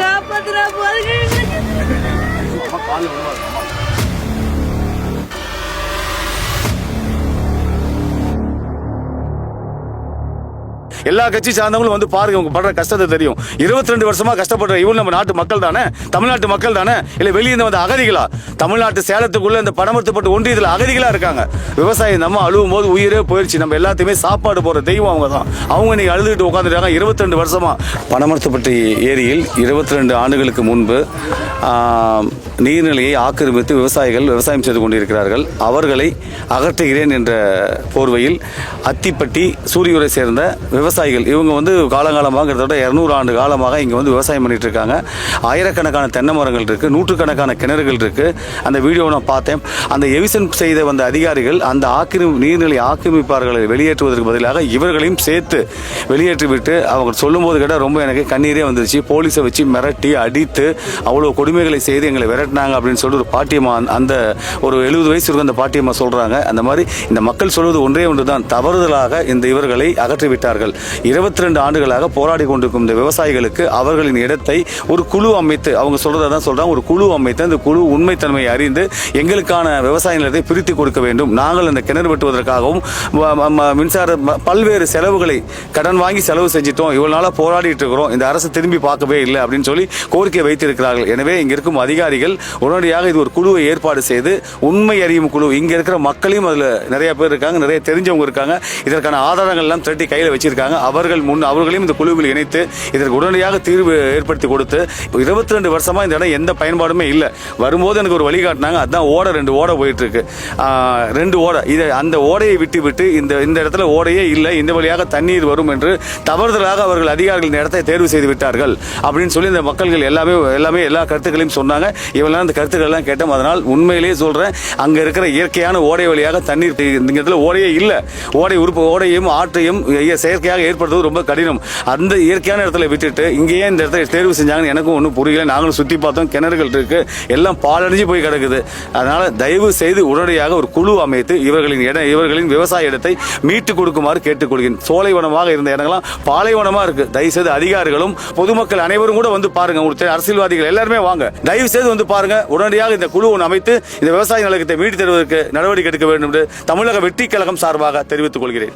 காப்பாத்துறா போதுங்க. எல்லா கட்சி சார்ந்தவங்களும் வந்து பாருங்க, உங்க படுற கஷ்டத்தை தெரியும். 22 வருஷமா கஷ்டப்படுற இவங்க நம்ம நாட்டு மக்கள் தானே, தமிழ்நாட்டு மக்கள் தானே, இல்ல வெளியிருந்து வந்த அகதிகளா? தமிழ்நாட்டு சேலத்துக்குள்ள இந்த பணமர்த்தப்பட்டு ஒன்றியத்தில் அகதிகளா இருக்காங்க. விவசாயி நம்ம அழுவும் போது உயிரே போயிடுச்சு. நம்ம எல்லாத்தையுமே சாப்பாடு போற தெய்வம் அவங்க தான். அவங்க நீங்க அழுதுகிட்டு உட்காந்துருக்காங்க 22 வருஷமா. பணமர்த்தப்பட்டு ஏரியில் 22 ஆண்டுகளுக்கு முன்பு நீர்நிலையை ஆக்கிரமித்து விவசாயிகள் விவசாயம் செய்து கொண்டிருக்கிறார்கள். அவர்களை அகற்றுகிறேன் என்ற போர்வையில் அத்திப்பட்டி சூரியூரை சேர்ந்த விவசாயிகள் இவங்க வந்து காலங்காலமாக கிட்டத்தட்ட 200 ஆண்டு காலமாக இங்கே வந்து விவசாயம் பண்ணிட்டு இருக்காங்க. ஆயிரக்கணக்கான தென்னை மரங்கள் இருக்கு, நூற்றுக்கணக்கான கிணறுகள் இருக்கு. அந்த வீடியோவை நான் பார்த்தேன். அந்த எவிசன் செய்த வந்த அதிகாரிகள் அந்த நீர்நிலை ஆக்கிரமிப்பார்களை வெளியேற்றுவதற்கு பதிலாக இவர்களையும் சேர்த்து வெளியேற்றிவிட்டு அவங்க சொல்லும் போது கேட்டால் ரொம்ப எனக்கு கண்ணீரே வந்துருச்சு. போலீஸை வச்சு மிரட்டி அடித்து அவ்வளோ கொடுமைகளை செய்து எங்களை விரட்டினாங்க அப்படின்னு சொல்லி ஒரு பாட்டியம்மா, அந்த ஒரு 70 வயசு இருக்க அந்த பாட்டியம்மா சொல்றாங்க. அந்த மாதிரி இந்த மக்கள் சொல்வது ஒன்றே ஒன்று தான், தவறுதலாக இந்த இவர்களை அகற்றிவிட்டார்கள். 22 ஆண்டுகளாக போராடி கொண்டிருக்கும் இந்த விவசாயிகளுக்கு அவர்களின் இடத்தை ஒரு குழு அமைத்து, அவங்க சொல்றதான் சொல்றாங்க, ஒரு குழு அமைத்து அந்த குழு உண்மைத்தன்மையை அறிந்து எங்களுக்கான விவசாய நிலத்தை பிரித்து கொடுக்க வேண்டும். நாங்கள் அந்த கிணறு வெட்டுவதற்காகவும் மின்சார பல்வேறு செலவுகளை கடன் வாங்கி செலவு செஞ்சிட்டோம், இவ்வளவு நாளா போராடிட்டு இருக்கிறோம், இந்த அரசு திரும்பி பார்க்கவே இல்லை அப்படின்னு சொல்லி கோரிக்கை வைத்திருக்கிறார்கள். எனவே இங்க இருக்கும் அதிகாரிகள் உடனடியாக இது ஒரு குழுவை ஏற்பாடு செய்து உண்மை அறியும் குழு, இங்க இருக்கிற மக்களையும் அதுல நிறைய பேர் இருக்காங்க, நிறைய தெரிஞ்சவங்க இருக்காங்க, இதற்கான ஆதாரங்கள் எல்லாம் திரட்டி கையில் வச்சிருக்காங்க. அவர்களையும் இந்த குழுவில் இணைத்து இதற்கு உடனடியாக தீர்வு ஏற்படுத்தி கொடுத்து 22 வருஷமா இந்த இடம் எந்த பயன்பாடுமே இல்லை. வரும்போது எனக்கு ஒரு வழிகாட்டினாங்க, அதான் ஓடை 2 ஓடை போயிட்டு இருக்கு, 2 ஓடை. இதை அந்த ஓடையை விட்டு இந்த இடத்துல ஓடையே இல்லை, இந்த வழியாக தண்ணீர் வரும் என்று தவறுதலாக அவர்கள் அதிகாரிகள் இந்த இடத்தை தேர்வு செய்து விட்டார்கள் அப்படின்னு சொல்லி இந்த மக்கள்கள் எல்லாமே எல்லா கருத்துக்களையும் சொன்னாங்க. இவெல்லாம் அந்த கருத்துக்கள் எல்லாம் கேட்டோம். அதனால் உண்மையிலேயே சொல்றேன், அங்க இருக்கிற இயற்கையான ஓடை வழியாக தண்ணீர், இந்த இடத்துல ஓடையே இல்லை, ஓடையும் ஆற்றையும் செயற்கையாக ஏற்படுத்துவது ரொம்ப கடினம். அந்த இயற்கையான இடத்துல விட்டுட்டு இங்கேயே இந்த இடத்துல தேர்வு செஞ்சாங்கன்னு எனக்கும் ஒன்றும் புரியல. நாங்களும் சுத்தி பார்த்தோம், கிணறுகள் இருக்கு, எல்லாம் பாலடைஞ்சு போய் கிடக்குது. அதனால தயவு செய்து உடனடியாக ஒரு குழு அமைத்து இவர்களின் விவசாய இடத்தை மீட்டு கொடுக்குமாறு கேட்டுக்கொள்கிறேன். சோலைவனமாக இருந்த இடங்கள்லாம் பாலைவனமா இருக்கு. தயவு செய்து அதிகாரிகளும் பொதுமக்கள் அனைவரும் கூட வந்து பாருங்க, உங்களுக்கு அரசியல்வாதிகள் எல்லாருமே வாங்க, தயவு செய்து வந்து பாருங்க. உடனடியாக இந்த குழு அமைத்து இந்த விவசாய நிலத்தை மீட்டு தருவதற்கு நடவடிக்கை எடுக்க வேண்டும் என்று தமிழக வெற்றி கழகம் சார்பாக தெரிவித்துக் கொள்கிறேன்.